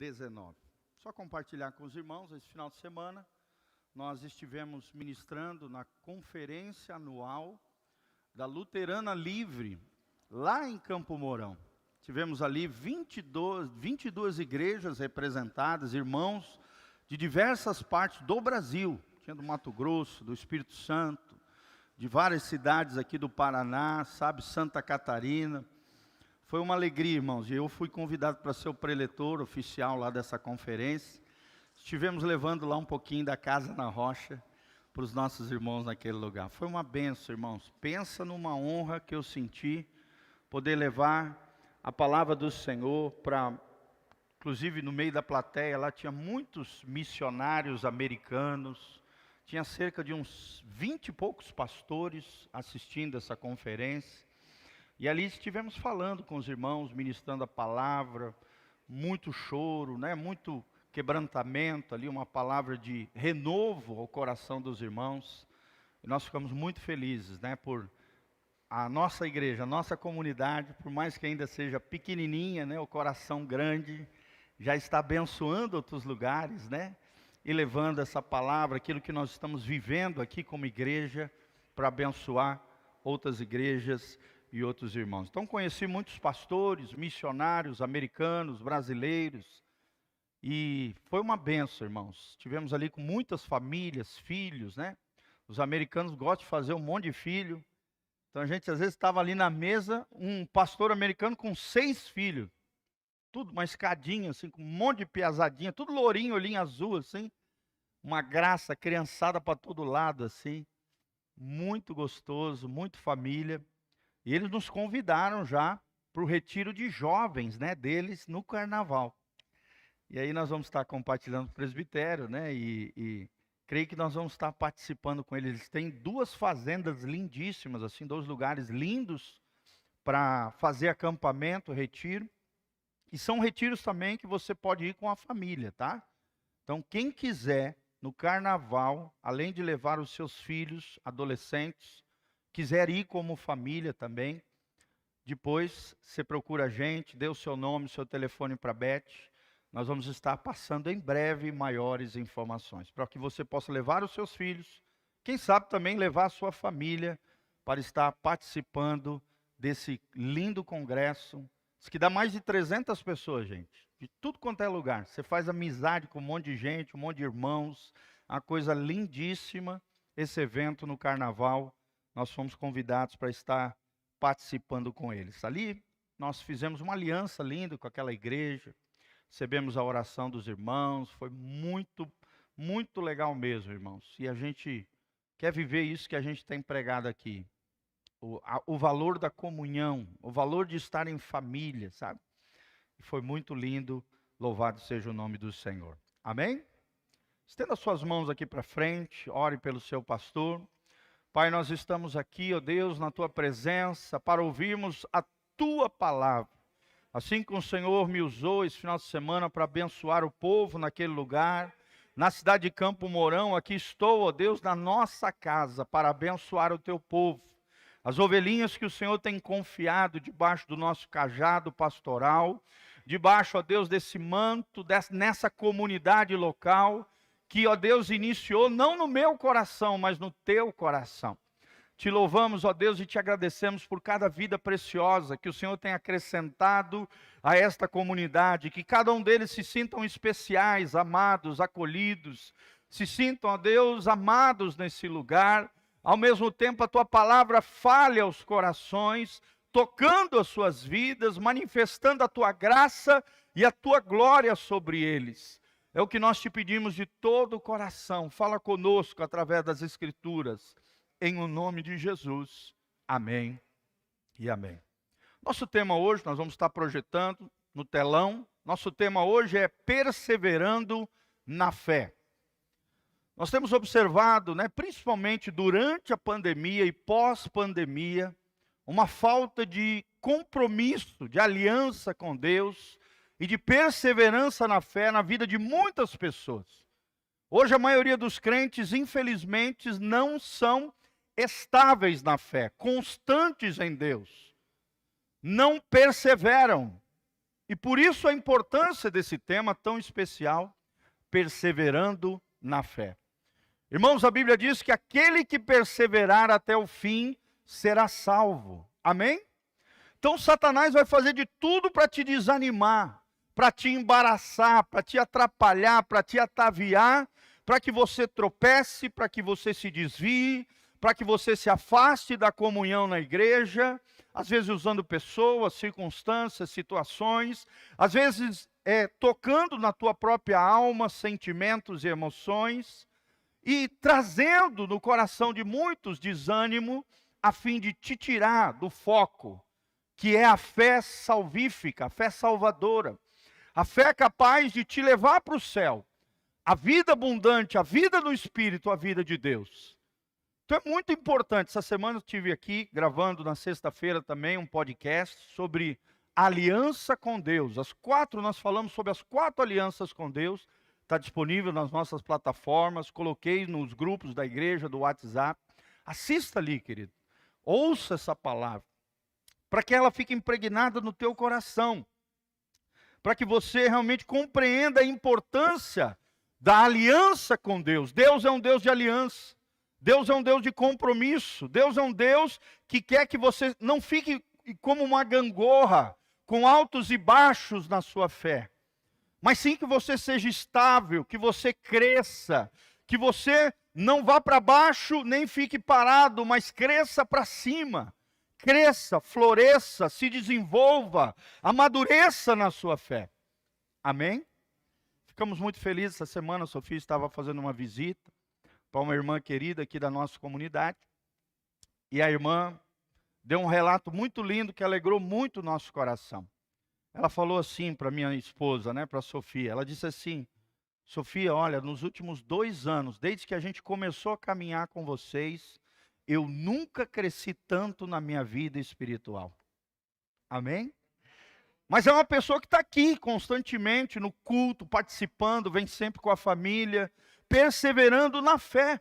19. Só compartilhar com os irmãos, esse final de semana, nós estivemos ministrando na conferência anual da Luterana Livre, lá em Campo Mourão. Tivemos ali 22 igrejas representadas, irmãos de diversas partes do Brasil. Tinha do Mato Grosso, do Espírito Santo, de várias cidades aqui do Paraná, Santa Catarina. Foi uma alegria, irmãos, e eu fui convidado para ser o preletor oficial lá dessa conferência. Estivemos levando lá um pouquinho da Casa na Rocha para os nossos irmãos naquele lugar. Foi uma bênção, irmãos. Pensa numa honra que eu senti, poder levar a palavra do Senhor para... Inclusive, no meio da plateia, lá tinha muitos missionários americanos, tinha cerca de uns 20 e poucos pastores assistindo essa conferência. E ali estivemos falando com os irmãos, ministrando a palavra, muito choro, né? Muito quebrantamento ali, uma palavra de renovo ao coração dos irmãos. E nós ficamos muito felizes, né? Por a nossa igreja, a nossa comunidade, por mais que ainda seja pequenininha, né? O coração grande, já está abençoando outros lugares, né? E levando essa palavra, aquilo que nós estamos vivendo aqui como igreja, para abençoar outras igrejas e outros irmãos. Então conheci muitos pastores, missionários, americanos, brasileiros, e foi uma benção, irmãos. Tivemos ali com muitas famílias, filhos, né? Os americanos gostam de fazer um monte de filho. Então a gente às vezes estava ali na mesa, um pastor americano com 6 filhos. Tudo, uma escadinha assim, com um monte de piazadinha, tudo lourinho, olhinho azul assim. Uma graça, criançada para todo lado assim. Muito gostoso, muito família. E eles nos convidaram já para o retiro de jovens, né, deles no carnaval. E aí nós vamos estar compartilhando o presbitério, né, e creio que nós vamos estar participando com eles. Eles têm 2 fazendas lindíssimas, assim, 2 lugares lindos para fazer acampamento, retiro. E são retiros também que você pode ir com a família, tá? Então quem quiser no carnaval, além de levar os seus filhos, adolescentes, quiser ir como família também, depois você procura a gente, dê o seu nome, o seu telefone para a Beth. Nós vamos estar passando em breve maiores informações, para que você possa levar os seus filhos, quem sabe também levar a sua família para estar participando desse lindo congresso. Diz que dá mais de 300 pessoas, gente, de tudo quanto é lugar. Você faz amizade com um monte de gente, um monte de irmãos, uma coisa lindíssima, esse evento no carnaval. Nós fomos convidados para estar participando com eles. Ali nós fizemos uma aliança linda com aquela igreja, recebemos a oração dos irmãos, foi muito, muito legal mesmo, irmãos. E a gente quer viver isso que a gente tem pregado aqui. O valor da comunhão, o valor de estar em família, sabe? E foi muito lindo, louvado seja o nome do Senhor. Amém? Estenda suas mãos aqui para frente, ore pelo seu pastor. Pai, nós estamos aqui, ó Deus, na Tua presença, para ouvirmos a Tua palavra. Assim como o Senhor me usou esse final de semana para abençoar o povo naquele lugar, na cidade de Campo Mourão, aqui estou, ó Deus, na nossa casa, para abençoar o Teu povo. As ovelhinhas que o Senhor tem confiado debaixo do nosso cajado pastoral, debaixo, ó Deus, desse manto, nessa comunidade local, que, ó Deus, iniciou não no meu coração, mas no Teu coração. Te louvamos, ó Deus, e te agradecemos por cada vida preciosa que o Senhor tem acrescentado a esta comunidade, que cada um deles se sintam especiais, amados, acolhidos, se sintam, ó Deus, amados nesse lugar. Ao mesmo tempo, a Tua palavra fale aos corações, tocando as suas vidas, manifestando a Tua graça e a Tua glória sobre eles. É o que nós te pedimos de todo o coração. Fala conosco através das Escrituras. Em o nome de Jesus. Amém e amém. Nosso tema hoje, nós vamos estar projetando no telão. Nosso tema hoje é perseverando na fé. Nós temos observado, né, principalmente durante a pandemia e pós-pandemia, uma falta de compromisso, de aliança com Deus, e de perseverança na fé na vida de muitas pessoas. Hoje a maioria dos crentes, infelizmente, não são estáveis na fé, constantes em Deus. Não perseveram. E E por isso a importância desse tema tão especial, perseverando na fé. Irmãos, a Bíblia diz que aquele que perseverar até o fim será salvo. Amém? Então Satanás vai fazer de tudo para te desanimar, para te embaraçar, para te atrapalhar, para te ataviar, para que você tropece, para que você se desvie, para que você se afaste da comunhão na igreja, às vezes usando pessoas, circunstâncias, situações, às vezes tocando na tua própria alma, sentimentos e emoções, e trazendo no coração de muitos desânimo, a fim de te tirar do foco, que é a fé salvífica, a fé salvadora. A fé capaz de te levar para o céu. A vida abundante, a vida do Espírito, a vida de Deus. Então é muito importante. Essa semana eu estive aqui, gravando na sexta-feira também um podcast sobre aliança com Deus. Nós falamos sobre as 4 alianças com Deus. Está disponível nas nossas plataformas. Coloquei nos grupos da igreja, do WhatsApp. Assista ali, querido. Ouça essa palavra. Para que ela fique impregnada no teu coração. Para que você realmente compreenda a importância da aliança com Deus. Deus é um Deus de aliança. Deus é um Deus de compromisso. Deus é um Deus que quer que você não fique como uma gangorra, com altos e baixos na sua fé. Mas sim que você seja estável, que você cresça, que você não vá para baixo, nem fique parado, mas cresça para cima. Cresça, floresça, se desenvolva, amadureça na sua fé. Amém? Ficamos muito felizes essa semana. A Sofia estava fazendo uma visita para uma irmã querida aqui da nossa comunidade. E a irmã deu um relato muito lindo que alegrou muito o nosso coração. Ela falou assim para minha esposa, para a Sofia. Ela disse assim: Sofia, olha, nos últimos 2 anos, desde que a gente começou a caminhar com vocês, eu nunca cresci tanto na minha vida espiritual. Amém? Mas é uma pessoa que está aqui constantemente no culto, participando, vem sempre com a família, perseverando na fé.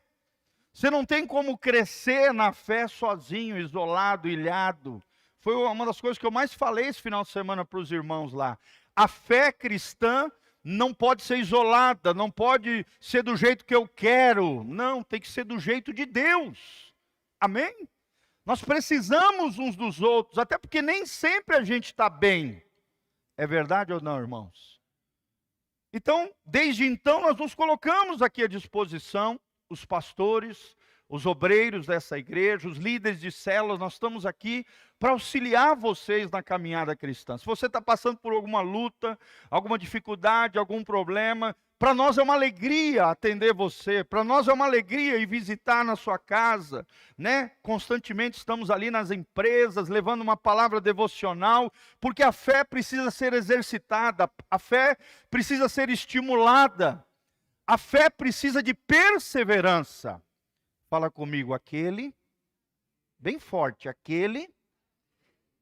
Você não tem como crescer na fé sozinho, isolado, ilhado. Foi uma das coisas que eu mais falei esse final de semana para os irmãos lá. A fé cristã não pode ser isolada, não pode ser do jeito que eu quero. Não, tem que ser do jeito de Deus. Amém? Nós precisamos uns dos outros, até porque nem sempre a gente está bem. É verdade ou não, irmãos? Então, desde então, nós nos colocamos aqui à disposição, os pastores, os obreiros dessa igreja, os líderes de células, nós estamos aqui para auxiliar vocês na caminhada cristã. Se você está passando por alguma luta, alguma dificuldade, algum problema, para nós é uma alegria atender você, para nós é uma alegria ir visitar na sua casa, Constantemente estamos ali nas empresas, levando uma palavra devocional, porque a fé precisa ser exercitada, a fé precisa ser estimulada, a fé precisa de perseverança. Fala comigo, aquele, bem forte, aquele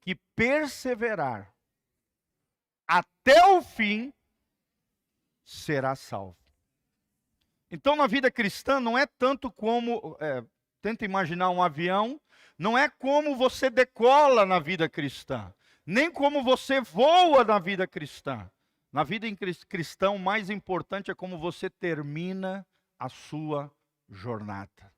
que perseverar até o fim, será salvo. Então, na vida cristã, não é tanto como, tenta imaginar um avião, não é como você decola na vida cristã, nem como você voa na vida cristã. Na vida cristã, o mais importante é como você termina a sua jornada.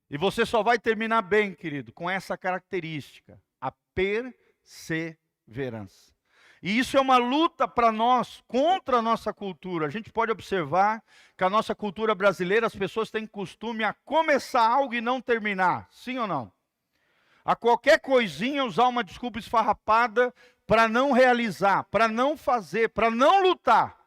E você só vai terminar bem, querido, com essa característica, a perseverança. E isso é uma luta para nós, contra a nossa cultura. A gente pode observar que a nossa cultura brasileira, as pessoas têm costume a começar algo e não terminar. Sim ou não? A qualquer coisinha usar uma desculpa esfarrapada para não realizar, para não fazer, para não lutar.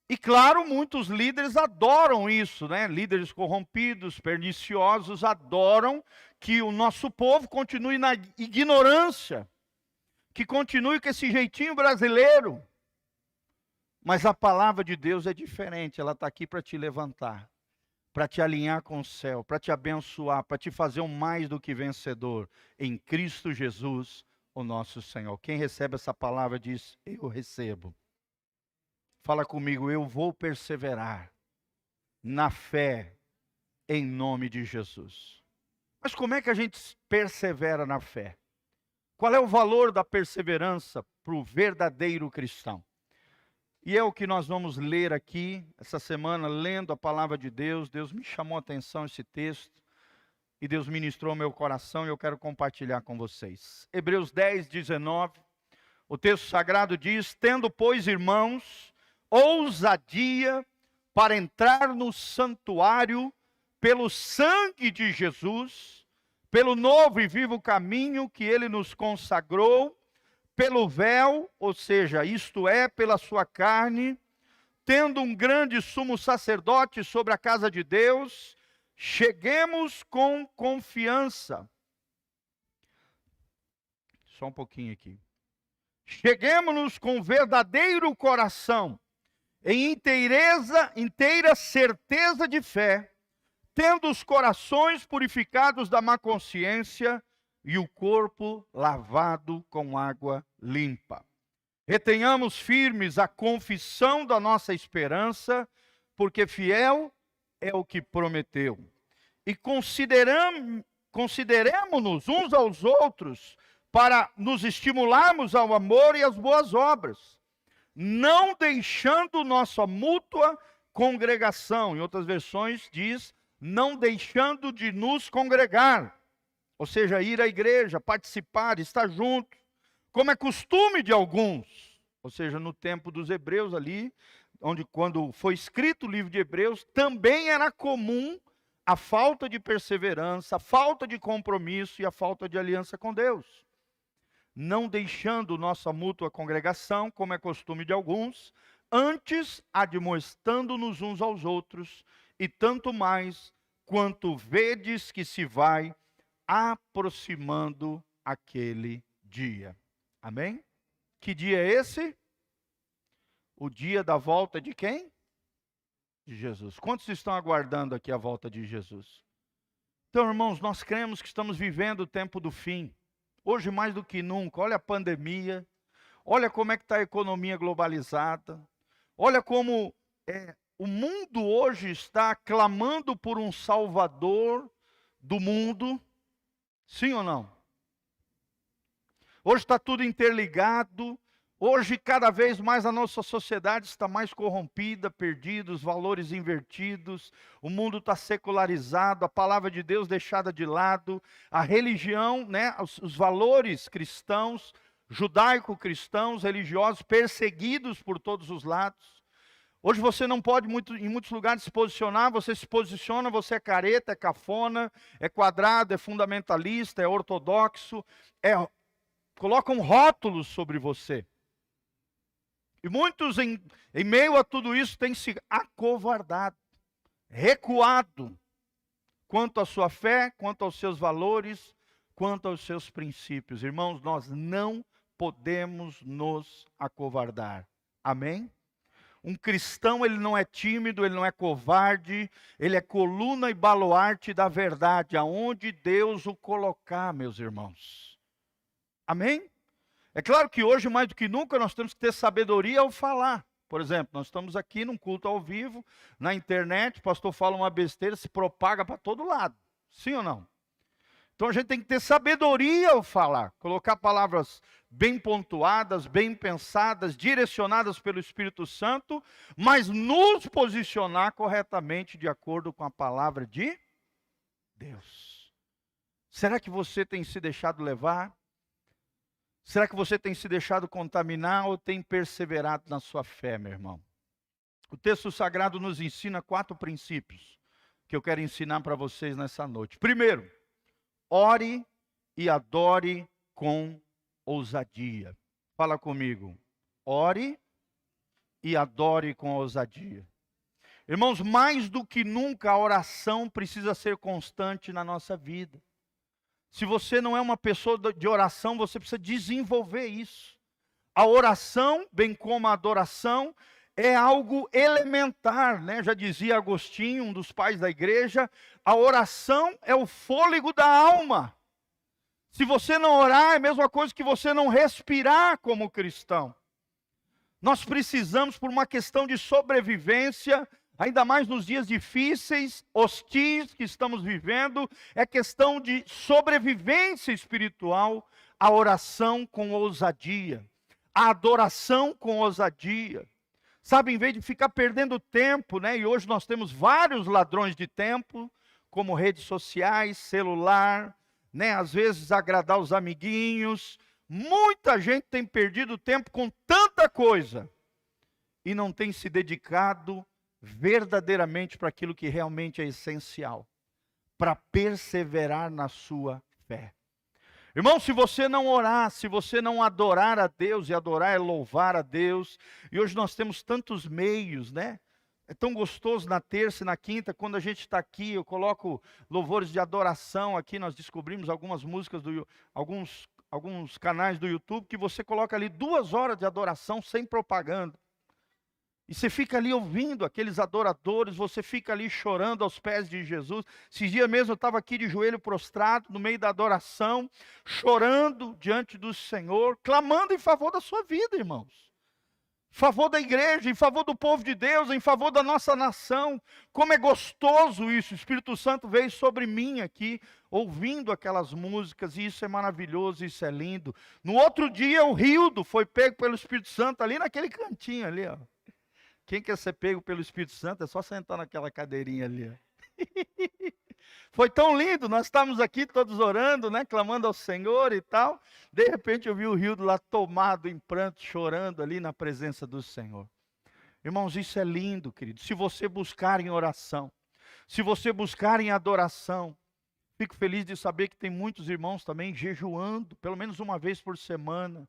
E claro, muitos líderes adoram isso, Líderes corrompidos, perniciosos, adoram que o nosso povo continue na ignorância, que continue com esse jeitinho brasileiro. Mas a palavra de Deus é diferente, ela está aqui para te levantar, para te alinhar com o céu, para te abençoar, para te fazer um mais do que vencedor, em Cristo Jesus, o nosso Senhor. Quem recebe essa palavra diz, eu recebo. Fala comigo, eu vou perseverar na fé, em nome de Jesus. Mas como é que a gente persevera na fé? Qual é o valor da perseverança para o verdadeiro cristão? E é o que nós vamos ler aqui, essa semana, lendo a palavra de Deus. Deus me chamou a atenção esse texto, e Deus ministrou ao meu coração, e eu quero compartilhar com vocês. Hebreus 10, 19, o texto sagrado diz: tendo, pois, irmãos, ousadia para entrar no santuário pelo sangue de Jesus, pelo novo e vivo caminho que ele nos consagrou, pelo véu, ou seja, isto é, pela sua carne, tendo um grande sumo sacerdote sobre a casa de Deus, cheguemos com confiança. Só um pouquinho aqui. Cheguemos-nos com verdadeiro coração, em inteira certeza de fé, tendo os corações purificados da má consciência e o corpo lavado com água limpa. Retenhamos firmes a confissão da nossa esperança, porque fiel é o que prometeu. E consideremos-nos uns aos outros para nos estimularmos ao amor e às boas obras, não deixando nossa mútua congregação. Em outras versões diz, não deixando de nos congregar. Ou seja, ir à igreja, participar, estar junto, como é costume de alguns. Ou seja, no tempo dos hebreus ali, quando foi escrito o livro de Hebreus, também era comum a falta de perseverança, a falta de compromisso e a falta de aliança com Deus. Não deixando nossa mútua congregação, como é costume de alguns, antes admoestando-nos uns aos outros, e tanto mais quanto vedes que se vai aproximando aquele dia. Amém? Que dia é esse? O dia da volta de quem? De Jesus. Quantos estão aguardando aqui a volta de Jesus? Então, irmãos, nós cremos que estamos vivendo o tempo do fim. Hoje mais do que nunca. Olha a pandemia. Olha como é que está a economia globalizada. Olha como o mundo hoje está clamando por um salvador do mundo. Sim ou não? Hoje está tudo interligado. Hoje, cada vez mais, a nossa sociedade está mais corrompida, perdida, os valores invertidos, o mundo está secularizado, a palavra de Deus deixada de lado, a religião, né, os valores cristãos, judaico-cristãos, religiosos, perseguidos por todos os lados. Hoje você não pode em muitos lugares se posicionar, você se posiciona, você é careta, é cafona, é quadrado, é fundamentalista, é ortodoxo, colocam rótulos sobre você. E muitos em meio a tudo isso têm se acovardado, recuado, quanto à sua fé, quanto aos seus valores, quanto aos seus princípios. Irmãos, nós não podemos nos acovardar. Amém? Um cristão, ele não é tímido, ele não é covarde, ele é coluna e baluarte da verdade, aonde Deus o colocar, meus irmãos. Amém? É claro que hoje, mais do que nunca, nós temos que ter sabedoria ao falar. Por exemplo, nós estamos aqui num culto ao vivo, na internet, o pastor fala uma besteira, se propaga para todo lado. Sim ou não? Então a gente tem que ter sabedoria ao falar, colocar palavras bem pontuadas, bem pensadas, direcionadas pelo Espírito Santo, mas nos posicionar corretamente de acordo com a palavra de Deus. Será que você tem se deixado levar? Será que você tem se deixado contaminar ou tem perseverado na sua fé, meu irmão? O texto sagrado nos ensina 4 princípios que eu quero ensinar para vocês nessa noite. Primeiro, ore e adore com ousadia. Fala comigo. Ore e adore com ousadia. Irmãos, mais do que nunca a oração precisa ser constante na nossa vida. Se você não é uma pessoa de oração, você precisa desenvolver isso. A oração, bem como a adoração, é algo elementar, né? Já dizia Agostinho, um dos pais da igreja, a oração é o fôlego da alma. Se você não orar, é a mesma coisa que você não respirar como cristão. Nós precisamos, por uma questão de sobrevivência, ainda mais nos dias difíceis, hostis que estamos vivendo, é questão de sobrevivência espiritual, a oração com ousadia, a adoração com ousadia. Sabe, em vez de ficar perdendo tempo, né? E hoje nós temos vários ladrões de tempo, como redes sociais, celular, né? Às vezes agradar os amiguinhos. Muita gente tem perdido tempo com tanta coisa e não tem se dedicado verdadeiramente para aquilo que realmente é essencial, para perseverar na sua fé. Irmão, se você não orar, se você não adorar a Deus, e adorar é louvar a Deus, e hoje nós temos tantos meios, né? É tão gostoso na terça e na quinta, quando a gente está aqui, eu coloco louvores de adoração aqui, nós descobrimos algumas músicas, alguns canais do YouTube, que você coloca ali 2 horas de adoração sem propaganda. E você fica ali ouvindo aqueles adoradores, você fica ali chorando aos pés de Jesus. Esses dias mesmo eu estava aqui de joelho prostrado, no meio da adoração, chorando diante do Senhor, clamando em favor da sua vida, irmãos. Em favor da igreja, em favor do povo de Deus, em favor da nossa nação. Como é gostoso isso, o Espírito Santo veio sobre mim aqui, ouvindo aquelas músicas, e isso é maravilhoso, isso é lindo. No outro dia o Rildo foi pego pelo Espírito Santo ali naquele cantinho ali, ó. Quem quer ser pego pelo Espírito Santo é só sentar naquela cadeirinha ali. Foi tão lindo, nós estávamos aqui todos orando, né, clamando ao Senhor e tal. De repente eu vi o Rildo lá tomado em pranto, chorando ali na presença do Senhor. Irmãos, isso é lindo, querido. Se você buscar em oração, se você buscar em adoração, fico feliz de saber que tem muitos irmãos também jejuando, pelo menos uma vez por semana,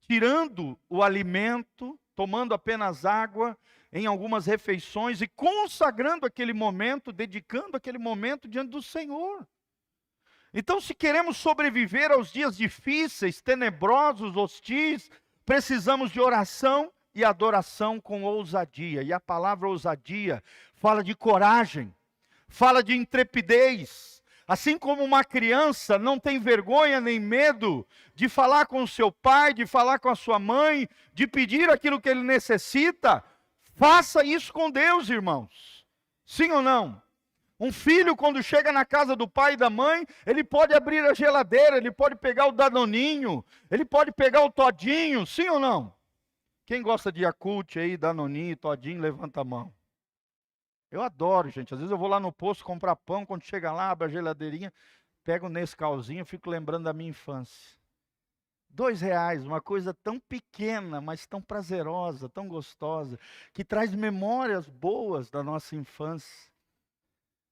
tirando o alimento, tomando apenas água em algumas refeições e consagrando aquele momento, dedicando aquele momento diante do Senhor. Então, se queremos sobreviver aos dias difíceis, tenebrosos, hostis, precisamos de oração e adoração com ousadia. E a palavra ousadia fala de coragem, fala de intrepidez. Assim como uma criança não tem vergonha nem medo de falar com o seu pai, de falar com a sua mãe, de pedir aquilo que ele necessita, faça isso com Deus, irmãos. Sim ou não? Um filho, quando chega na casa do pai e da mãe, ele pode abrir a geladeira, ele pode pegar o Danoninho, ele pode pegar o Todinho, sim ou não? Quem gosta de Yakult aí, Danoninho, Todinho, levanta a mão. Eu adoro, gente. Às vezes eu vou lá no posto comprar pão, quando chega lá, abre a geladeirinha, pego nesse calzinho, fico lembrando da minha infância. R$2, uma coisa tão pequena, mas tão prazerosa, tão gostosa, que traz memórias boas da nossa infância.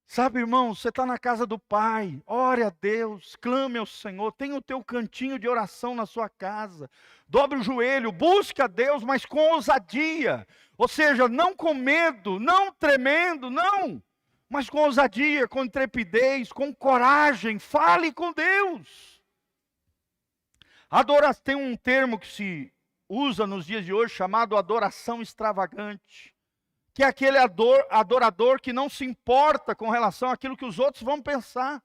Sabe, irmão, você está na casa do Pai, ore a Deus, clame ao Senhor, tenha o teu cantinho de oração na sua casa, dobre o joelho, busque a Deus, mas com ousadia, ou seja, não com medo, não tremendo, não, mas com ousadia, com intrepidez, com coragem, fale com Deus. Tem um termo que se usa nos dias de hoje chamado adoração extravagante, que é aquele adorador que não se importa com relação àquilo que os outros vão pensar.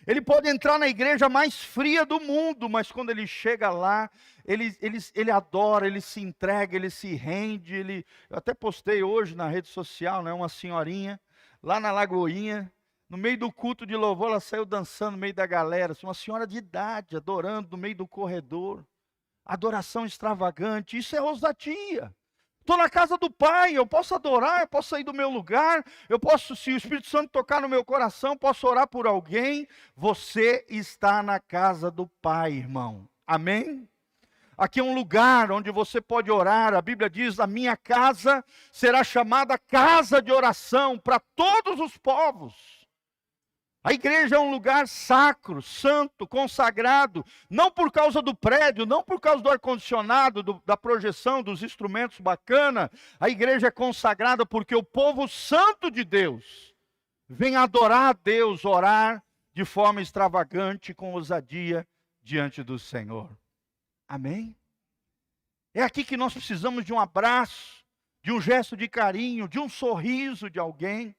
Ele pode entrar na igreja mais fria do mundo, mas quando ele chega lá, ele adora, ele se entrega, ele se rende. Eu até postei hoje na rede social, né, uma senhorinha, lá na Lagoinha, no meio do culto de louvor, ela saiu dançando no meio da galera, uma senhora de idade, adorando no meio do corredor. Adoração extravagante, isso é ousadia. Estou na casa do Pai, eu posso adorar, eu posso sair do meu lugar, eu posso, se o Espírito Santo tocar no meu coração, posso orar por alguém. Você está na casa do Pai, irmão. Amém? Aqui é um lugar onde você pode orar. A Bíblia diz, a minha casa será chamada casa de oração para todos os povos. A igreja é um lugar sacro, santo, consagrado, não por causa do prédio, não por causa do ar-condicionado, da projeção, dos instrumentos bacana. A igreja é consagrada porque o povo santo de Deus vem adorar a Deus, orar de forma extravagante, com ousadia diante do Senhor. Amém? É aqui que nós precisamos de um abraço, de um gesto de carinho, de um sorriso de alguém.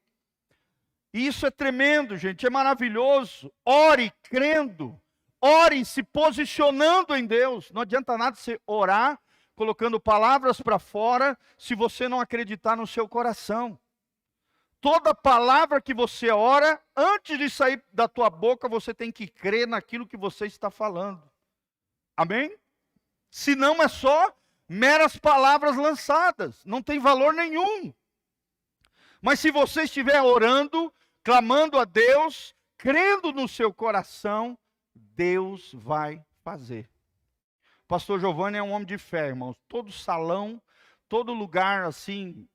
E isso é tremendo, gente, é maravilhoso. Ore crendo, ore se posicionando em Deus. Não adianta nada você orar, colocando palavras para fora, se você não acreditar no seu coração. toda palavra que você ora, antes de sair da tua boca, você tem que crer naquilo que você está falando. Amém? Senão é só meras palavras lançadas, não tem valor nenhum. Mas se você estiver orando, clamando a Deus, crendo no seu coração, Deus vai fazer. Pastor Giovanni é um homem de fé, irmãos. Todo salão, todo lugar assim,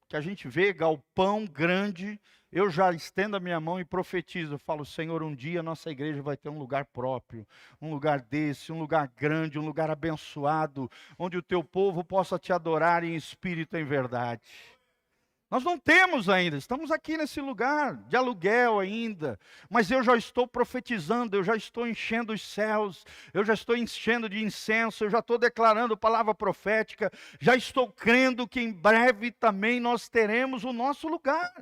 que a gente vê, galpão grande, eu já estendo a minha mão e profetizo. Eu falo, Senhor, um dia a nossa igreja vai ter um lugar próprio, um lugar desse, um lugar grande, um lugar abençoado, onde o teu povo possa te adorar em espírito e em verdade. Nós não temos ainda, estamos aqui nesse lugar, de aluguel ainda, mas eu já estou profetizando, eu já estou enchendo os céus, eu já estou enchendo de incenso, eu já estou declarando palavra profética, já estou crendo que em breve também nós teremos o nosso lugar,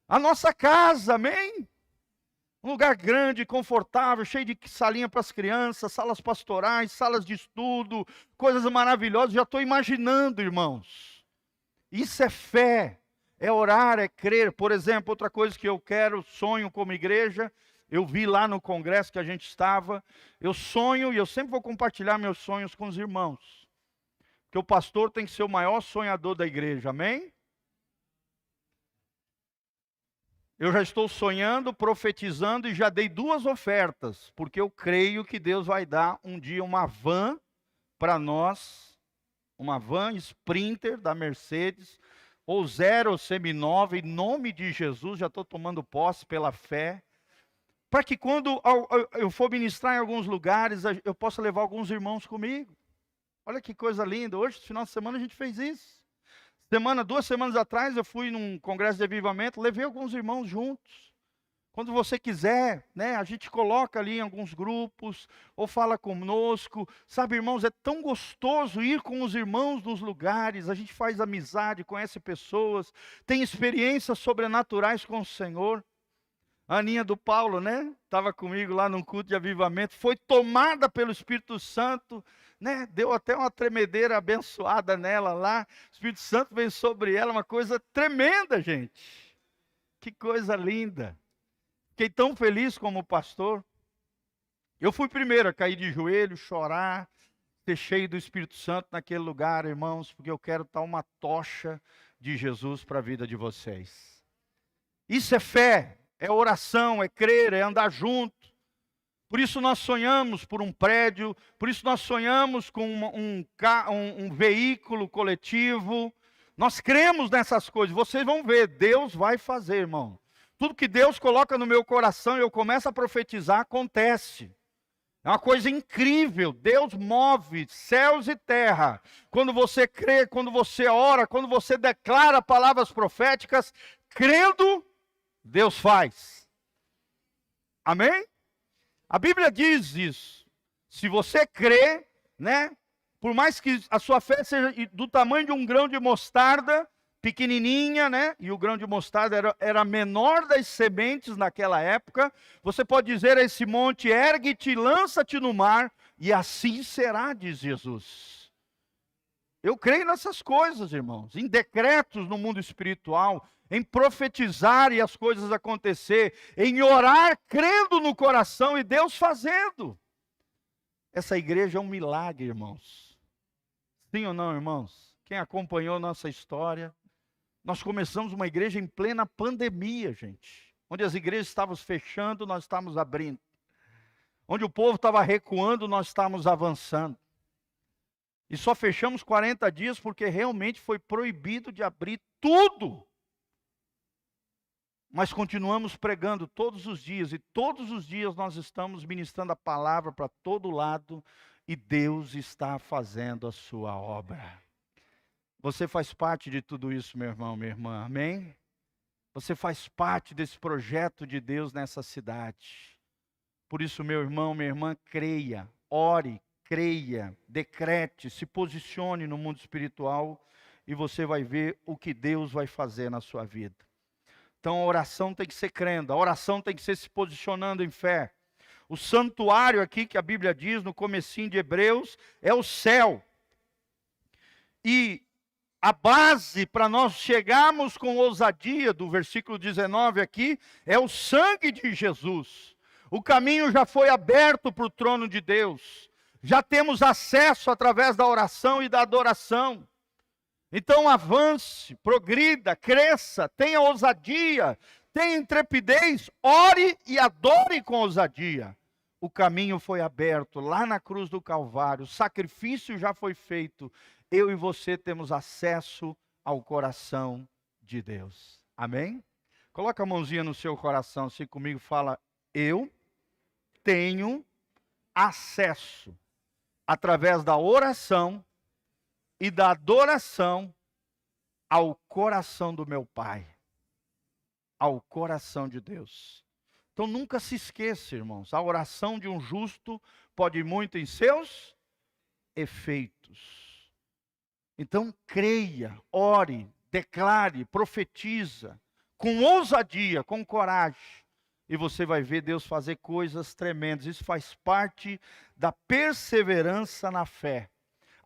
a nossa casa, amém? Um lugar grande, confortável, cheio de salinha para as crianças, salas pastorais, salas de estudo, coisas maravilhosas, já estou imaginando, irmãos. Isso é fé, é orar, é crer. Por exemplo, outra coisa que eu quero, sonho como igreja, eu vi lá no congresso que a gente estava, eu sonho e eu sempre vou compartilhar meus sonhos com os irmãos. Porque o pastor tem que ser o maior sonhador da igreja, amém? Eu já estou sonhando, profetizando e já dei 2 ofertas, porque eu creio que Deus vai dar um dia uma van para nós, uma van Sprinter da Mercedes, ou zero ou seminova, em nome de Jesus, já estou tomando posse pela fé, para que quando eu for ministrar em alguns lugares, eu possa levar alguns irmãos comigo. Olha que coisa linda, hoje, no final de semana, a gente fez isso. 2 semanas atrás, eu fui num congresso de avivamento, levei alguns irmãos juntos. Quando você quiser, né, a gente coloca ali em alguns grupos, ou fala conosco. Sabe, irmãos, é tão gostoso ir com os irmãos nos lugares, a gente faz amizade, conhece pessoas, tem experiências sobrenaturais com o Senhor. A Aninha do Paulo, né, estava comigo lá num culto de avivamento, foi tomada pelo Espírito Santo, né, deu até uma tremedeira abençoada nela lá, o Espírito Santo veio sobre ela, uma coisa tremenda, gente. Que coisa linda. Fiquei tão feliz como pastor. Eu fui primeiro a cair de joelho, chorar, ser cheio do Espírito Santo naquele lugar, irmãos, porque eu quero estar uma tocha de Jesus para a vida de vocês. Isso é fé, é oração, é crer, é andar junto. Por isso nós sonhamos por um prédio, por isso nós sonhamos com um veículo coletivo. Nós cremos nessas coisas, vocês vão ver, Deus vai fazer, irmão. Tudo que Deus coloca no meu coração e eu começo a profetizar, acontece. É uma coisa incrível. Deus move céus e terra. Quando você crê, quando você ora, quando você declara palavras proféticas, crendo, Deus faz. Amém? A Bíblia diz isso. Se você crê, né? Por mais que a sua fé seja do tamanho de um grão de mostarda, pequenininha, né? E o grão de mostarda era a menor das sementes naquela época. Você pode dizer a esse monte, ergue-te, lança-te no mar, e assim será, diz Jesus. Eu creio nessas coisas, irmãos, em decretos no mundo espiritual, em profetizar e as coisas acontecer, em orar, crendo no coração e Deus fazendo. Essa igreja é um milagre, irmãos. Sim ou não, irmãos? Quem acompanhou nossa história, nós começamos uma igreja em plena pandemia, gente. Onde as igrejas estavam fechando, nós estávamos abrindo. Onde o povo estava recuando, nós estávamos avançando. E só fechamos 40 dias porque realmente foi proibido de abrir tudo. Mas continuamos pregando todos os dias. E todos os dias nós estamos ministrando a palavra para todo lado. E Deus está fazendo a sua obra. Você faz parte de tudo isso, meu irmão, minha irmã, amém? Você faz parte desse projeto de Deus nessa cidade. Por isso, meu irmão, minha irmã, creia, ore, creia, decrete, se posicione no mundo espiritual e você vai ver o que Deus vai fazer na sua vida. Então a oração tem que ser crendo, a oração tem que ser se posicionando em fé. O santuário aqui que a Bíblia diz no comecinho de Hebreus é o céu. E A base para nós chegarmos com ousadia, do versículo 19 aqui, é o sangue de Jesus. O caminho já foi aberto para o trono de Deus. Já temos acesso através da oração e da adoração. Então avance, progrida, cresça, tenha ousadia, tenha intrepidez, ore e adore com ousadia. O caminho foi aberto lá na cruz do Calvário, o sacrifício já foi feito. Eu e você temos acesso ao coração de Deus. Amém? Coloca a mãozinha no seu coração, assim comigo, fala: eu tenho acesso através da oração e da adoração ao coração do meu Pai, ao coração de Deus. Então nunca se esqueça, irmãos, a oração de um justo pode ir muito em seus efeitos. Então creia, ore, declare, profetiza, com ousadia, com coragem, e você vai ver Deus fazer coisas tremendas. Isso faz parte da perseverança na fé.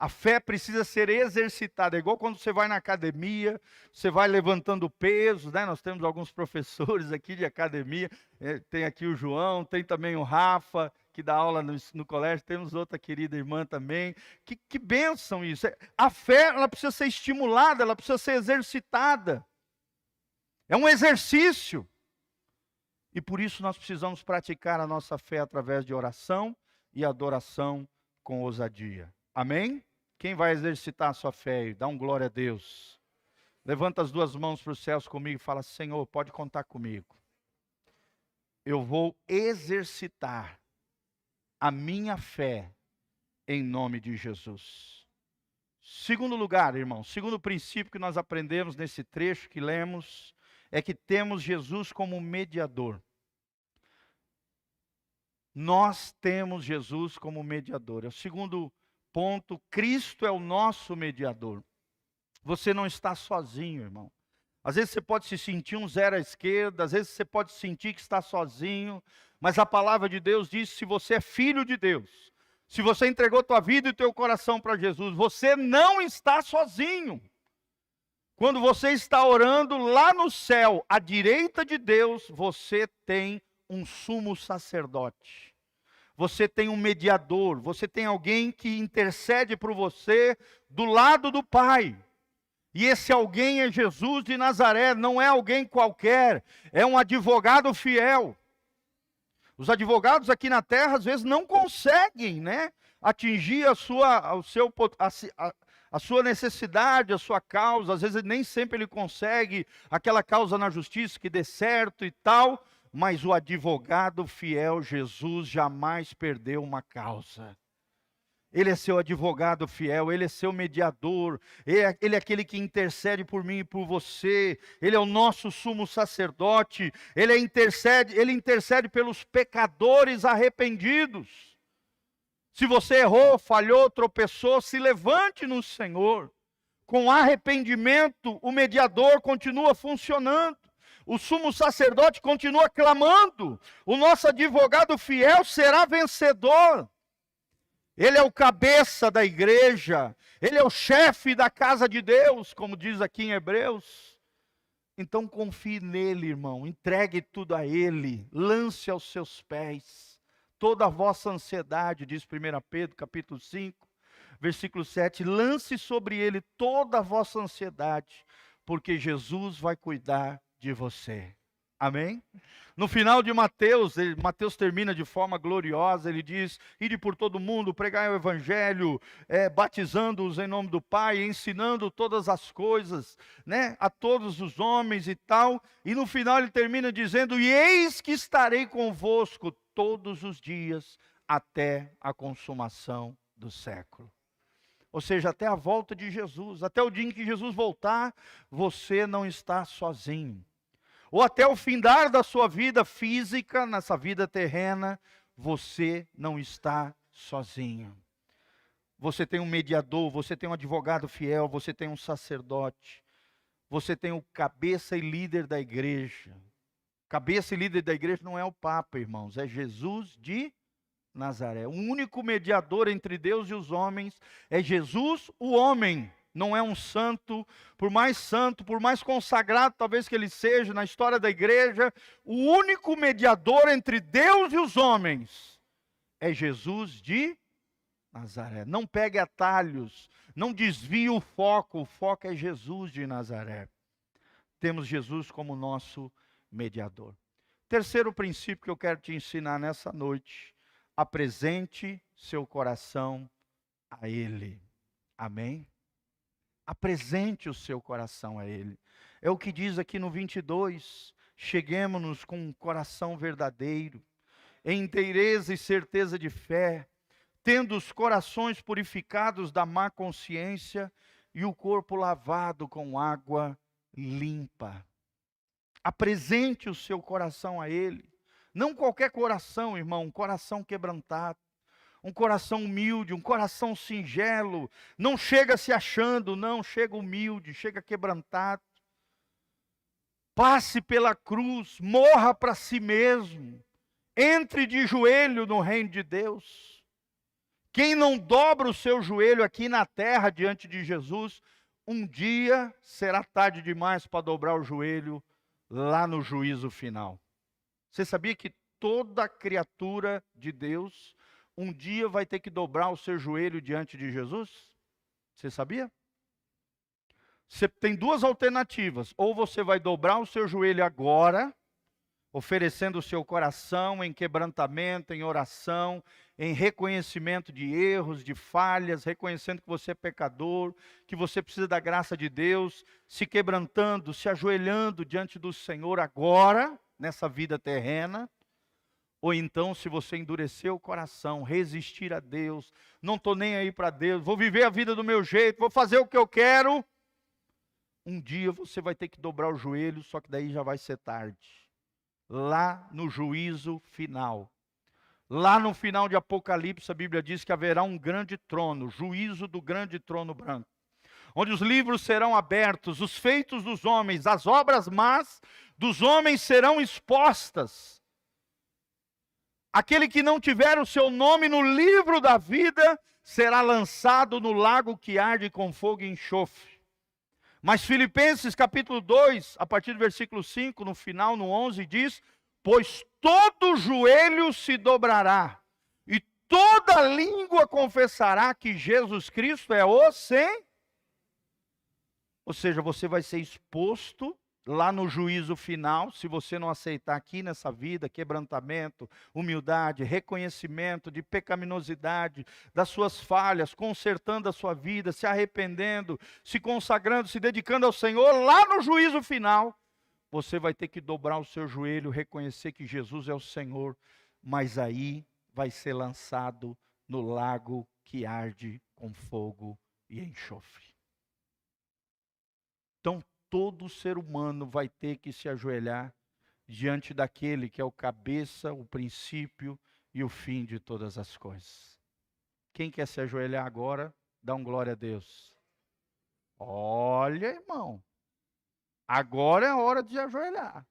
A fé precisa ser exercitada, é igual quando você vai na academia, você vai levantando peso, né? Nós temos alguns professores aqui de academia, tem aqui o João, tem também o Rafa, que dá aula no colégio, temos outra querida irmã também. Que bênção isso! A fé, ela precisa ser estimulada, ela precisa ser exercitada. É um exercício. E por isso nós precisamos praticar a nossa fé através de oração e adoração com ousadia. Amém? Quem vai exercitar a sua fé? Dá um glória a Deus. Levanta as duas mãos para os céus comigo e fala: Senhor, pode contar comigo. Eu vou exercitar a minha fé em nome de Jesus. Segundo lugar, irmão, segundo princípio que nós aprendemos nesse trecho que lemos, é que temos Jesus como mediador. Nós temos Jesus como mediador. É o segundo ponto, Cristo é o nosso mediador. Você não está sozinho, irmão. Às vezes você pode se sentir um zero à esquerda, às vezes você pode sentir que está sozinho, mas a palavra de Deus diz: se você é filho de Deus, se você entregou tua vida e teu coração para Jesus, você não está sozinho. Quando você está orando lá no céu, à direita de Deus, você tem um sumo sacerdote. Você tem um mediador, você tem alguém que intercede por você do lado do Pai. E esse alguém é Jesus de Nazaré, não é alguém qualquer, é um advogado fiel. Os advogados aqui na terra às vezes não conseguem, né, atingir a sua necessidade, a sua causa. Às vezes nem sempre ele consegue aquela causa na justiça que dê certo e tal. Mas o advogado fiel, Jesus, jamais perdeu uma causa. Ele é seu advogado fiel, Ele é seu mediador, Ele é aquele que intercede por mim e por você. Ele é o nosso sumo sacerdote, Ele intercede pelos pecadores arrependidos. Se você errou, falhou, tropeçou, se levante no Senhor. Com arrependimento, o mediador continua funcionando. O sumo sacerdote continua clamando. O nosso advogado fiel será vencedor. Ele é o cabeça da igreja. Ele é o chefe da casa de Deus, como diz aqui em Hebreus. Então confie nele, irmão. Entregue tudo a ele. Lance aos seus pés toda a vossa ansiedade, diz 1 Pedro capítulo 5, versículo 7. Lance sobre ele toda a vossa ansiedade, porque Jesus vai cuidar de você. Amém? No final de Mateus, Mateus termina de forma gloriosa, ele diz: ide por todo o mundo, pregai o evangelho, batizando-os em nome do Pai, ensinando todas as coisas, né, a todos os homens e tal. E no final ele termina dizendo: e eis que estarei convosco todos os dias, até a consumação do século. Ou seja, até a volta de Jesus, até o dia em que Jesus voltar, você não está sozinho. Ou até o findar da sua vida física, nessa vida terrena, você não está sozinho. Você tem um mediador, você tem um advogado fiel, você tem um sacerdote, você tem o cabeça e líder da igreja. Cabeça e líder da igreja não é o Papa, irmãos, é Jesus de Nazaré. O único mediador entre Deus e os homens é Jesus, o homem, não é um santo, por mais consagrado talvez que ele seja na história da igreja, o único mediador entre Deus e os homens é Jesus de Nazaré. Não pegue atalhos, não desvie o foco é Jesus de Nazaré. Temos Jesus como nosso mediador. Terceiro princípio que eu quero te ensinar nessa noite: apresente seu coração a Ele. Amém? Apresente o seu coração a Ele. É o que diz aqui no 22. Cheguemo-nos com um coração verdadeiro, em inteireza e certeza de fé, tendo os corações purificados da má consciência e o corpo lavado com água limpa. Apresente o seu coração a Ele. Não qualquer coração, irmão, um coração quebrantado, um coração humilde, um coração singelo. Não chega se achando, não, chega humilde, chega quebrantado. Passe pela cruz, morra para si mesmo. Entre de joelho no reino de Deus. Quem não dobra o seu joelho aqui na terra diante de Jesus, um dia será tarde demais para dobrar o joelho lá no juízo final. Você sabia que toda criatura de Deus um dia vai ter que dobrar o seu joelho diante de Jesus? Você sabia? Você tem duas alternativas: ou você vai dobrar o seu joelho agora, oferecendo o seu coração em quebrantamento, em oração, em reconhecimento de erros, de falhas, reconhecendo que você é pecador, que você precisa da graça de Deus, se quebrantando, se ajoelhando diante do Senhor agora, nessa vida terrena. Ou então, se você endurecer o coração, resistir a Deus, não estou nem aí para Deus, vou viver a vida do meu jeito, vou fazer o que eu quero, um dia você vai ter que dobrar o joelho, só que daí já vai ser tarde. Lá no juízo final. Lá no final de Apocalipse, a Bíblia diz que haverá um grande trono, juízo do grande trono branco, onde os livros serão abertos, os feitos dos homens, as obras más dos homens serão expostas. Aquele que não tiver o seu nome no livro da vida será lançado no lago que arde com fogo e enxofre. Mas Filipenses capítulo 2, a partir do versículo 5, no final, no 11, diz: pois todo joelho se dobrará, e toda língua confessará que Jesus Cristo é o Senhor. Ou seja, você vai ser exposto lá no juízo final, se você não aceitar aqui nessa vida, quebrantamento, humildade, reconhecimento de pecaminosidade, das suas falhas, consertando a sua vida, se arrependendo, se consagrando, se dedicando ao Senhor, lá no juízo final, você vai ter que dobrar o seu joelho, reconhecer que Jesus é o Senhor, mas aí vai ser lançado no lago que arde com fogo e enxofre. Então, todo ser humano vai ter que se ajoelhar diante daquele que é o cabeça, o princípio e o fim de todas as coisas. Quem quer se ajoelhar agora, dá um glória a Deus. Olha, irmão, agora é a hora de ajoelhar.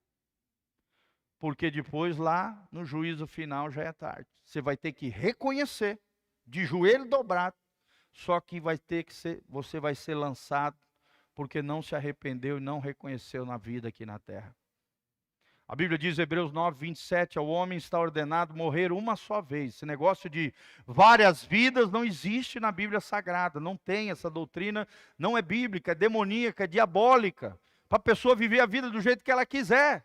Porque depois lá no juízo final já é tarde. Você vai ter que reconhecer, de joelho dobrado, só que você vai ser lançado porque não se arrependeu e não reconheceu na vida aqui na terra. A Bíblia diz, Hebreus 9, 27, ao homem está ordenado morrer uma só vez. Esse negócio de várias vidas não existe na Bíblia Sagrada, não tem essa doutrina, não é bíblica, é demoníaca, é diabólica, para a pessoa viver a vida do jeito que ela quiser.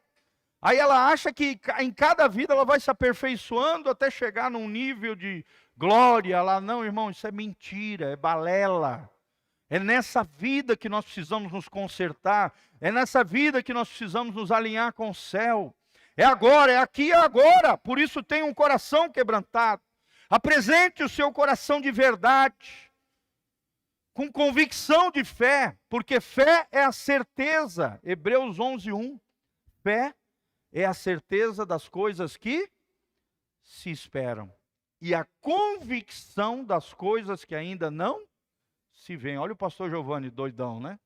Aí ela acha que em cada vida ela vai se aperfeiçoando até chegar num nível de glória. Lá, não, irmão, isso é mentira, é balela. É nessa vida que nós precisamos nos consertar. É nessa vida que nós precisamos nos alinhar com o céu. É agora, é aqui e agora. Por isso tenha um coração quebrantado. Apresente o seu coração de verdade, com convicção de fé, porque fé é a certeza. Hebreus 11, 1. Fé é a certeza das coisas que se esperam, e a convicção das coisas que ainda não se veem. Olha o pastor Giovanni, doidão, né?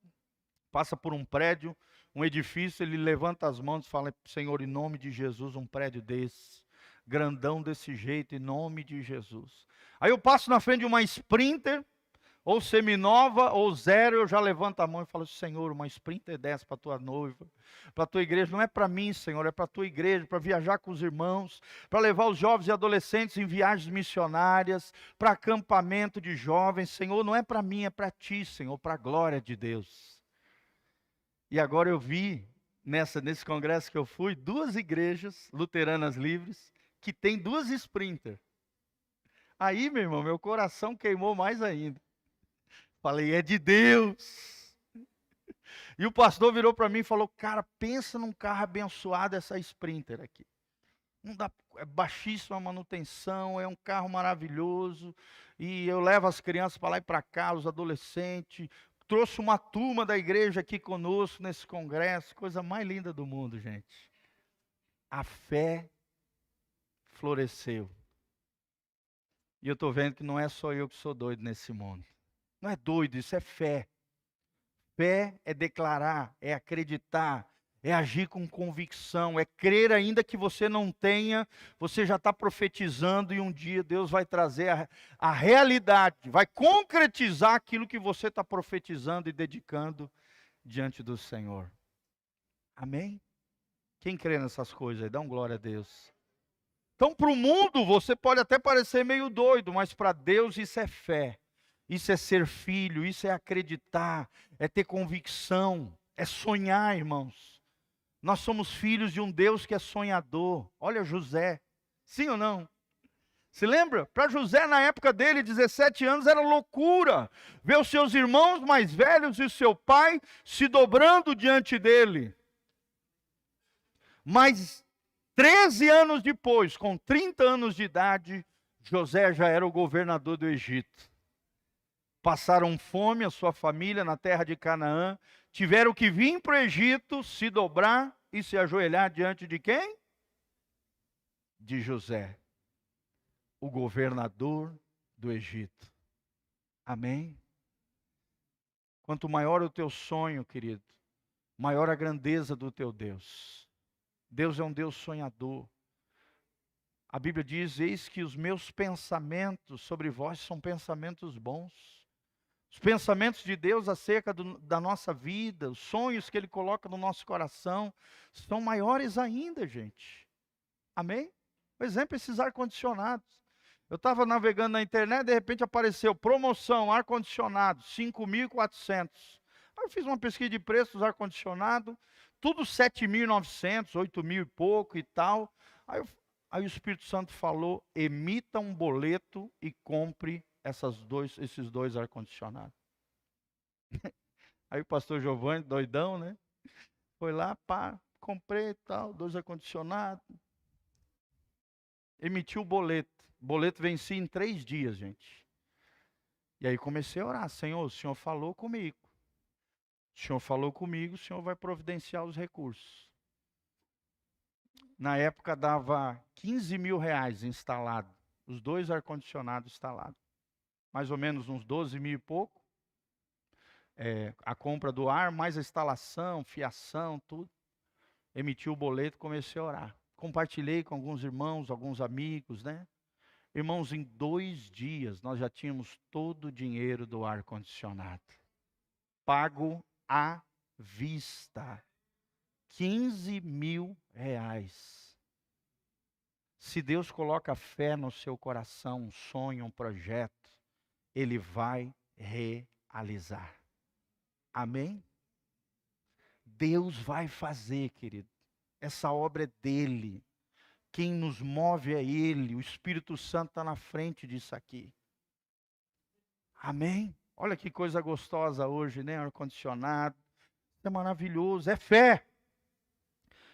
Passa por um prédio, um edifício, ele levanta as mãos e fala, Senhor, em nome de Jesus, um prédio desse, grandão desse jeito, em nome de Jesus. Aí eu passo na frente de uma Sprinter, ou seminova, ou zero, eu já levanto a mão e falo, Senhor, uma Sprinter dessa para a tua noiva, para a tua igreja, não é para mim, Senhor, é para a tua igreja, para viajar com os irmãos, para levar os jovens e adolescentes em viagens missionárias, para acampamento de jovens, Senhor, não é para mim, é para ti, Senhor, para a glória de Deus. E agora eu vi, nesse congresso que eu fui, 2 igrejas luteranas livres, que tem 2 Sprinter. Aí, meu irmão, meu coração queimou mais ainda. Falei, é de Deus. E o pastor virou para mim e falou, cara, pensa num carro abençoado, essa Sprinter aqui. Não dá, é baixíssima manutenção, é um carro maravilhoso. E eu levo as crianças para lá e para cá, os adolescentes. Trouxe uma turma da igreja aqui conosco nesse congresso. Coisa mais linda do mundo, gente. A fé floresceu. E eu estou vendo que não é só eu que sou doido nesse mundo. Não é doido, isso é fé. Fé é declarar, é acreditar, é agir com convicção, é crer ainda que você não tenha, você já está profetizando e um dia Deus vai trazer a realidade, vai concretizar aquilo que você está profetizando e dedicando diante do Senhor. Amém? Quem crê nessas coisas aí, dá um glória a Deus. Então, para o mundo, você pode até parecer meio doido, mas para Deus isso é fé. Isso é ser filho, isso é acreditar, é ter convicção, é sonhar, irmãos. Nós somos filhos de um Deus que é sonhador. Olha José, sim ou não? Se lembra? Para José, na época dele, 17 anos, era loucura. Ver os seus irmãos mais velhos e o seu pai se dobrando diante dele. Mas 13 anos depois, com 30 anos de idade, José já era o governador do Egito. Passaram fome, a sua família, na terra de Canaã. Tiveram que vir para o Egito, se dobrar e se ajoelhar diante de quem? De José, o governador do Egito. Amém? Quanto maior o teu sonho, querido, maior a grandeza do teu Deus. Deus é um Deus sonhador. A Bíblia diz, eis que os meus pensamentos sobre vós são pensamentos bons. Os pensamentos de Deus acerca da nossa vida, os sonhos que Ele coloca no nosso coração, são maiores ainda, gente. Amém? Por exemplo, esses ar-condicionados. Eu estava navegando na internet, de repente apareceu promoção, ar-condicionado, 5.400. Aí eu fiz uma pesquisa de preços dos ar-condicionados, tudo 7.900, 8.000 e pouco e tal. Aí o Espírito Santo falou, emita um boleto e compre esses dois ar-condicionados. Aí o pastor Giovanni, doidão, né? Foi lá, pá, comprei e tal, 2 ar-condicionados. Emitiu o boleto. O boleto vencia em 3 dias, gente. E aí comecei a orar, Senhor, o Senhor falou comigo. O Senhor falou comigo, o Senhor vai providenciar os recursos. Na época dava 15 mil reais instalado, os 2 ar-condicionados instalados. Mais ou menos uns 12 mil e pouco. A compra do ar, mais a instalação, fiação, tudo. Emitiu o boleto, comecei a orar. Compartilhei com alguns irmãos, alguns amigos, né? Irmãos, em 2 dias nós já tínhamos todo o dinheiro do ar-condicionado. Pago à vista. 15 mil reais. Se Deus coloca fé no seu coração, um sonho, um projeto, Ele vai realizar. Amém? Deus vai fazer, querido. Essa obra é dEle. Quem nos move é Ele. O Espírito Santo está na frente disso aqui. Amém? Olha que coisa gostosa hoje, né? Ar-condicionado. É maravilhoso. É fé.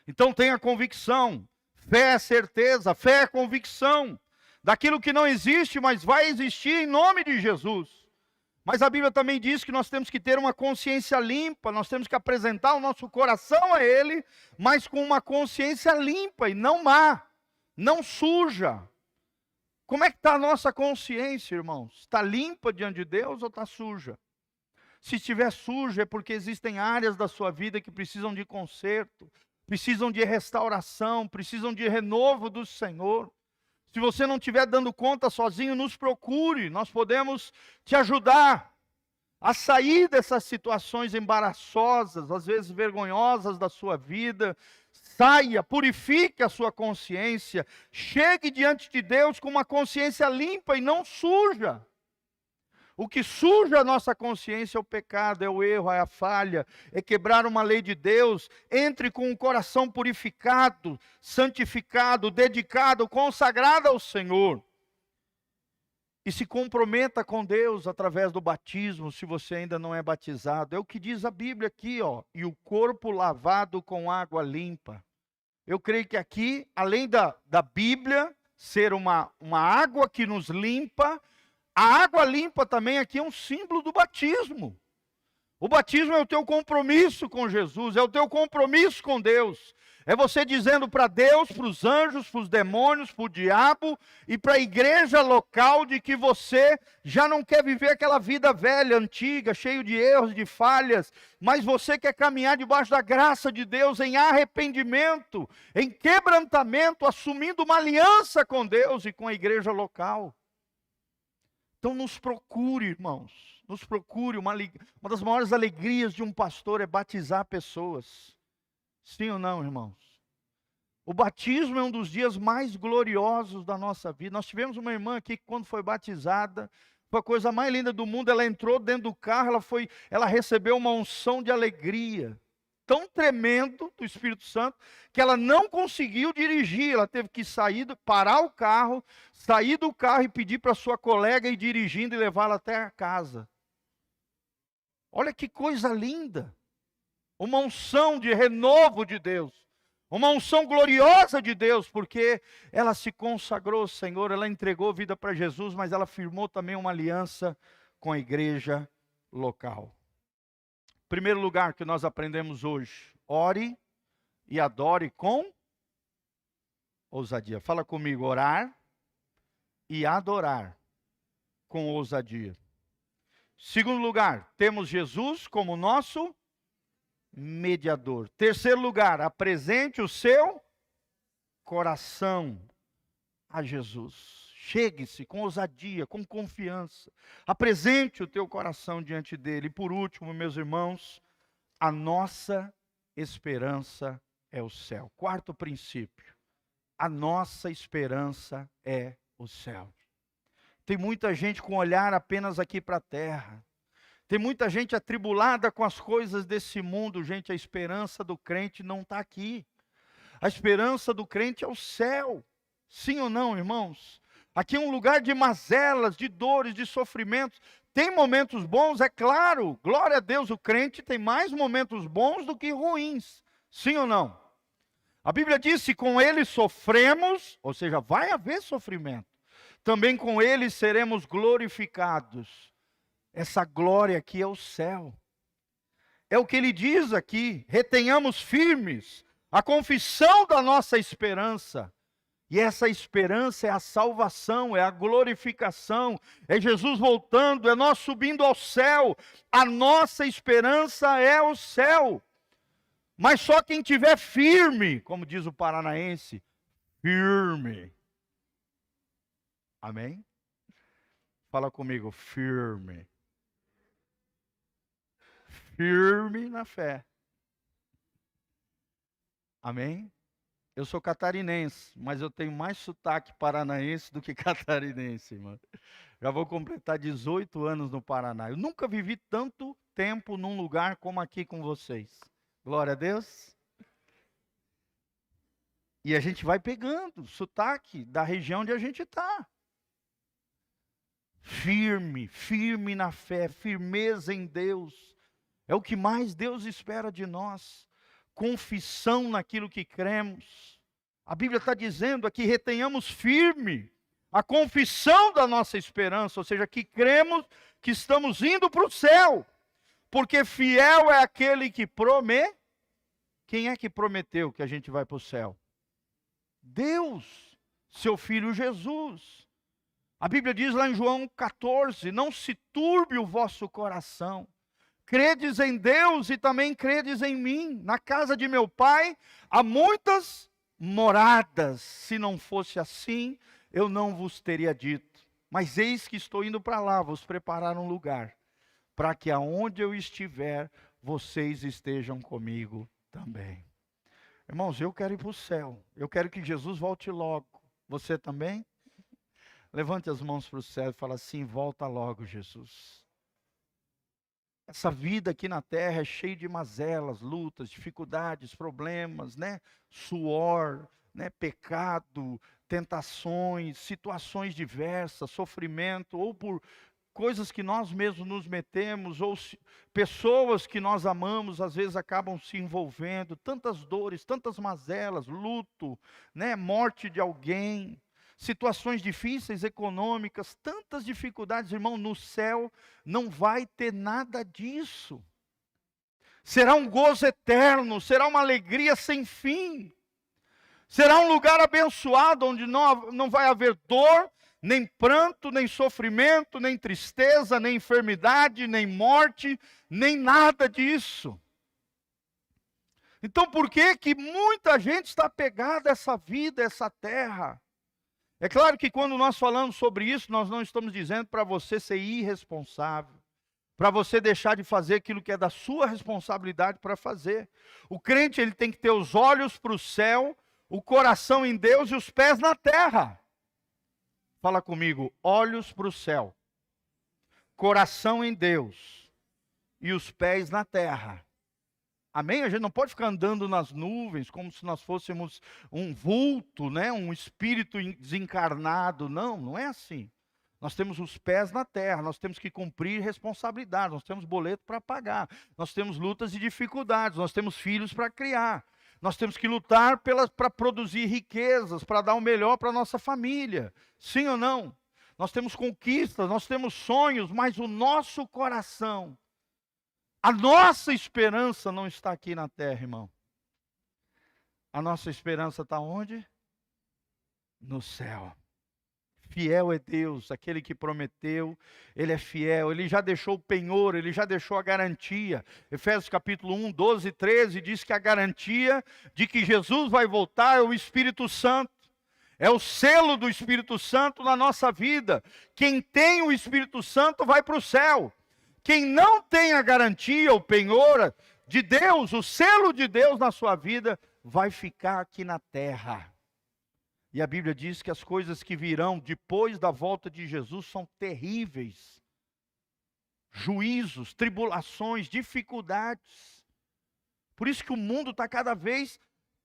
Então tenha convicção. Fé é certeza. Fé é convicção. Daquilo que não existe, mas vai existir em nome de Jesus. Mas a Bíblia também diz que nós temos que ter uma consciência limpa, nós temos que apresentar o nosso coração a Ele, mas com uma consciência limpa e não má, não suja. Como é que está a nossa consciência, irmãos? Está limpa diante de Deus ou está suja? Se estiver suja é porque existem áreas da sua vida que precisam de conserto, precisam de restauração, precisam de renovo do Senhor. Se você não estiver dando conta sozinho, nos procure, nós podemos te ajudar. a sair dessas situações embaraçosas, às vezes vergonhosas da sua vida. Saia, purifique a sua consciência, chegue diante de Deus com uma consciência limpa e não suja. O que suja a nossa consciência é o pecado, é o erro, é a falha, é quebrar uma lei de Deus. Entre com o coração purificado, santificado, dedicado, consagrado ao Senhor. E se comprometa com Deus através do batismo, se você ainda não é batizado. É o que diz a Bíblia aqui, ó. E o corpo lavado com água limpa. Eu creio que aqui, além da Bíblia ser uma água que nos limpa, a água limpa também aqui é um símbolo do batismo. O batismo é o teu compromisso com Jesus, é o teu compromisso com Deus. É você dizendo para Deus, para os anjos, para os demônios, para o diabo e para a igreja local de que você já não quer viver aquela vida velha, antiga, cheio de erros, de falhas, mas você quer caminhar debaixo da graça de Deus em arrependimento, em quebrantamento, assumindo uma aliança com Deus e com a igreja local. Então nos procure, irmãos, nos procure. Uma das maiores alegrias de um pastor é batizar pessoas. Sim ou não, irmãos? O batismo é um dos dias mais gloriosos da nossa vida. Nós tivemos uma irmã aqui que quando foi batizada, foi a coisa mais linda do mundo. Ela entrou dentro do carro, ela recebeu uma unção de alegria tão tremendo do Espírito Santo, que ela não conseguiu dirigir. Ela teve que parar o carro, sair do carro e pedir para sua colega ir dirigindo e levá-la até a casa. Olha que coisa linda. Uma unção de renovo de Deus, uma unção gloriosa de Deus, porque ela se consagrou ao Senhor, ela entregou vida para Jesus, mas ela firmou também uma aliança com a igreja local. Primeiro lugar que nós aprendemos hoje: ore e adore com ousadia. Fala comigo: orar e adorar com ousadia. Segundo lugar, temos Jesus como nosso mediador. Terceiro lugar, apresente o seu coração a Jesus. Chegue-se com ousadia, com confiança. Apresente o teu coração diante dele. E por último, meus irmãos, a nossa esperança é o céu. Quarto princípio, a nossa esperança é o céu. Tem muita gente com olhar apenas aqui para a terra. Tem muita gente atribulada com as coisas desse mundo. Gente, a esperança do crente não está aqui. A esperança do crente é o céu. Sim ou não, irmãos? Aqui é um lugar de mazelas, de dores, de sofrimentos. Tem momentos bons, é claro. Glória a Deus, o crente tem mais momentos bons do que ruins. Sim ou não? A Bíblia diz: se com ele sofremos, ou seja, vai haver sofrimento, também com ele seremos glorificados. Essa glória aqui é o céu. É o que ele diz aqui: retenhamos firmes a confissão da nossa esperança. E essa esperança é a salvação, é a glorificação, é Jesus voltando, é nós subindo ao céu. A nossa esperança é o céu. Mas só quem tiver firme, como diz o paranaense, firme. Amém? Fala comigo: firme. Firme na fé. Amém? Eu sou catarinense, mas eu tenho mais sotaque paranaense do que catarinense, irmão. Já vou completar 18 anos no Paraná. Eu nunca vivi tanto tempo num lugar como aqui com vocês. Glória a Deus. E a gente vai pegando sotaque da região onde a gente está. Firme, firme na fé, firmeza em Deus. É o que mais Deus espera de nós. Confissão naquilo que cremos. A Bíblia está dizendo aqui: retenhamos firme a confissão da nossa esperança, ou seja, que cremos que estamos indo para o céu, porque fiel é aquele que promete. Quem é que prometeu que a gente vai para o céu? Deus, seu Filho Jesus. A Bíblia diz lá em João 14, não se turbe o vosso coração. Credes em Deus e também credes em mim. Na casa de meu Pai há muitas moradas. Se não fosse assim, eu não vos teria dito. Mas eis que estou indo para lá, vos preparar um lugar. para que aonde eu estiver, vocês estejam comigo também. Irmãos, eu quero ir para o céu. Eu quero que Jesus volte logo. Você também? Levante as mãos para o céu e fala assim: volta logo, Jesus. Essa vida aqui na terra é cheia de mazelas, lutas, dificuldades, problemas, né? Suor, né? Pecado, tentações, situações diversas, sofrimento, ou por coisas que nós mesmos nos metemos, ou pessoas que nós amamos, às vezes acabam se envolvendo, tantas dores, tantas mazelas, luto, né? Morte de alguém, situações difíceis econômicas, tantas dificuldades, irmão. No céu não vai ter nada disso. Será um gozo eterno, será uma alegria sem fim. Será um lugar abençoado, onde não vai haver dor, nem pranto, nem sofrimento, nem tristeza, nem enfermidade, nem morte, nem nada disso. Então por que que muita gente está apegada a essa vida, a essa terra? É claro que quando nós falamos sobre isso, nós não estamos dizendo para você ser irresponsável, para você deixar de fazer aquilo que é da sua responsabilidade para fazer. O crente, ele tem que ter os olhos para o céu, o coração em Deus e os pés na terra. Fala comigo: olhos para o céu, coração em Deus e os pés na terra. Amém? A gente não pode ficar andando nas nuvens como se nós fôssemos um vulto, né? Um espírito desencarnado. Não, não é assim. Nós temos os pés na terra, nós temos que cumprir responsabilidades, nós temos boleto para pagar, nós temos lutas e dificuldades, nós temos filhos para criar, nós temos que lutar para produzir riquezas, para dar o melhor para a nossa família. Sim ou não? Nós temos conquistas, nós temos sonhos, mas o nosso coração, a nossa esperança não está aqui na terra, irmão. A nossa esperança está onde? No céu. Fiel é Deus, aquele que prometeu, Ele é fiel, Ele já deixou o penhor, Ele já deixou a garantia. Efésios capítulo 1, 12 e 13 diz que a garantia de que Jesus vai voltar é o Espírito Santo. É o selo do Espírito Santo na nossa vida. Quem tem o Espírito Santo vai para o céu. Quem não tem a garantia, o penhor de Deus, o selo de Deus na sua vida, vai ficar aqui na terra. E a Bíblia diz que as coisas que virão depois da volta de Jesus são terríveis. Juízos, tribulações, dificuldades. Por isso que o mundo está cada vez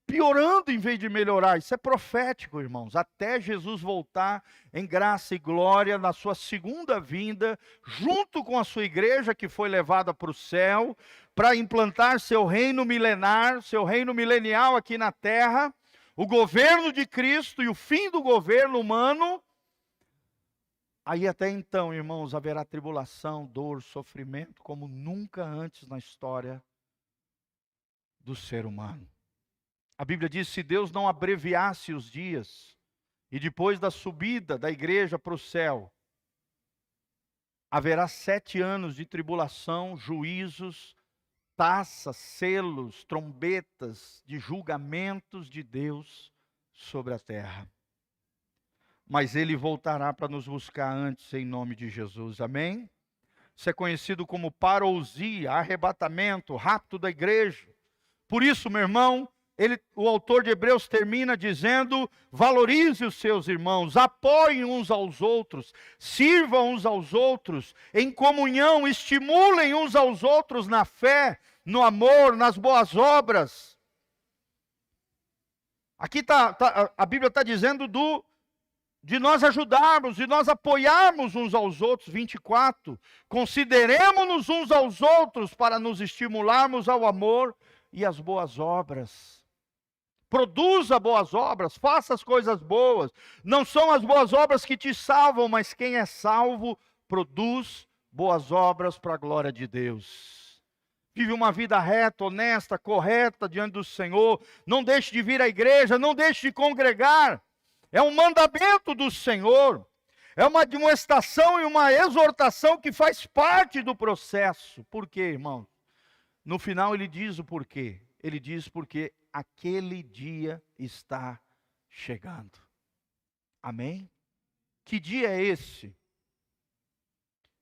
piorando em vez de melhorar. Isso é profético, irmãos. Até Jesus voltar em graça e glória na sua segunda vinda, junto com a sua igreja que foi levada para o céu, para implantar seu reino milenar, seu reino milenial aqui na terra, o governo de Cristo e o fim do governo humano. Aí até então, irmãos, haverá tribulação, dor, sofrimento, como nunca antes na história do ser humano. A Bíblia diz: se Deus não abreviasse os dias, e depois da subida da igreja para o céu, haverá 7 anos de tribulação, juízos, taças, selos, trombetas de julgamentos de Deus sobre a terra. Mas Ele voltará para nos buscar antes, em nome de Jesus. Amém? Isso é conhecido como parousia, arrebatamento, rapto da igreja. Por isso, meu irmão, o autor de Hebreus termina dizendo: valorize os seus irmãos, apoiem uns aos outros, sirvam uns aos outros, em comunhão, estimulem uns aos outros na fé, no amor, nas boas obras. Aqui a Bíblia está dizendo de nós ajudarmos, de nós apoiarmos uns aos outros. 24, consideremos-nos uns aos outros para nos estimularmos ao amor e às boas obras. Produza boas obras, faça as coisas boas. Não são as boas obras que te salvam, mas quem é salvo produz boas obras para a glória de Deus. Vive uma vida reta, honesta, correta diante do Senhor. Não deixe de vir à igreja, não deixe de congregar. É um mandamento do Senhor. É uma admoestação e uma exortação que faz parte do processo. Por quê, irmão? No final ele diz o porquê. Ele diz porque aquele dia está chegando. Amém? Que dia é esse?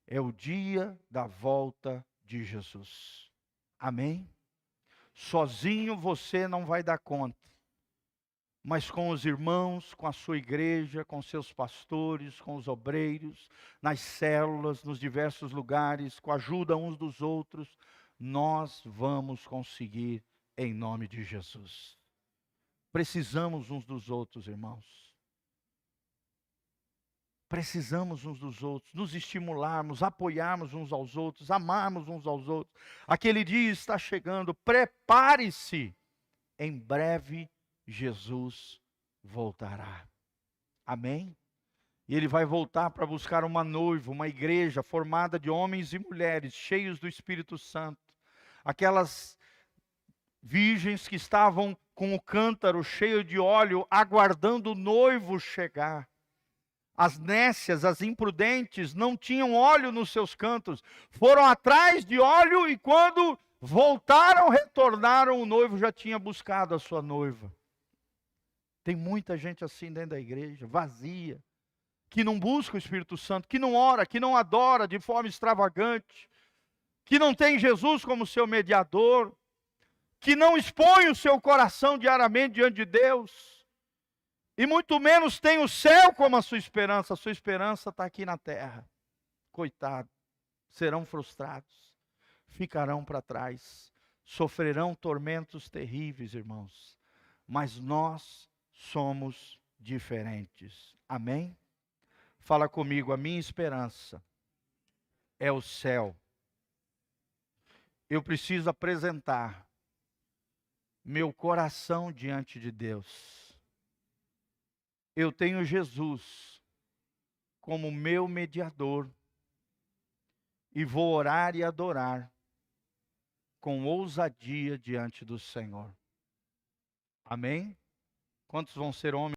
É o dia da volta de Jesus. Amém? Sozinho você não vai dar conta. Mas com os irmãos, com a sua igreja, com seus pastores, com os obreiros, nas células, nos diversos lugares, com a ajuda uns dos outros, nós vamos conseguir em nome de Jesus. Precisamos uns dos outros, irmãos. Precisamos uns dos outros, nos estimularmos, apoiarmos uns aos outros, amarmos uns aos outros. Aquele dia está chegando, prepare-se, em breve Jesus voltará. Amém? E Ele vai voltar para buscar uma noiva, uma igreja formada de homens e mulheres, cheios do Espírito Santo. Aquelas virgens que estavam com o cântaro cheio de óleo, aguardando o noivo chegar. As nécias, as imprudentes, não tinham óleo nos seus cantos, foram atrás de óleo e quando voltaram, retornaram, o noivo já tinha buscado a sua noiva. Tem muita gente assim dentro da igreja, vazia, que não busca o Espírito Santo, que não ora, que não adora de forma extravagante, que não tem Jesus como seu mediador, que não expõe o seu coração diariamente diante de Deus, e muito menos tem o céu como a sua esperança está aqui na terra. Coitado, serão frustrados, ficarão para trás, sofrerão tormentos terríveis, irmãos, mas nós somos diferentes. Amém? Fala comigo, a minha esperança é o céu. Eu preciso apresentar meu coração diante de Deus. Eu tenho Jesus como meu mediador e vou orar e adorar com ousadia diante do Senhor. Amém? Quantos vão ser homens?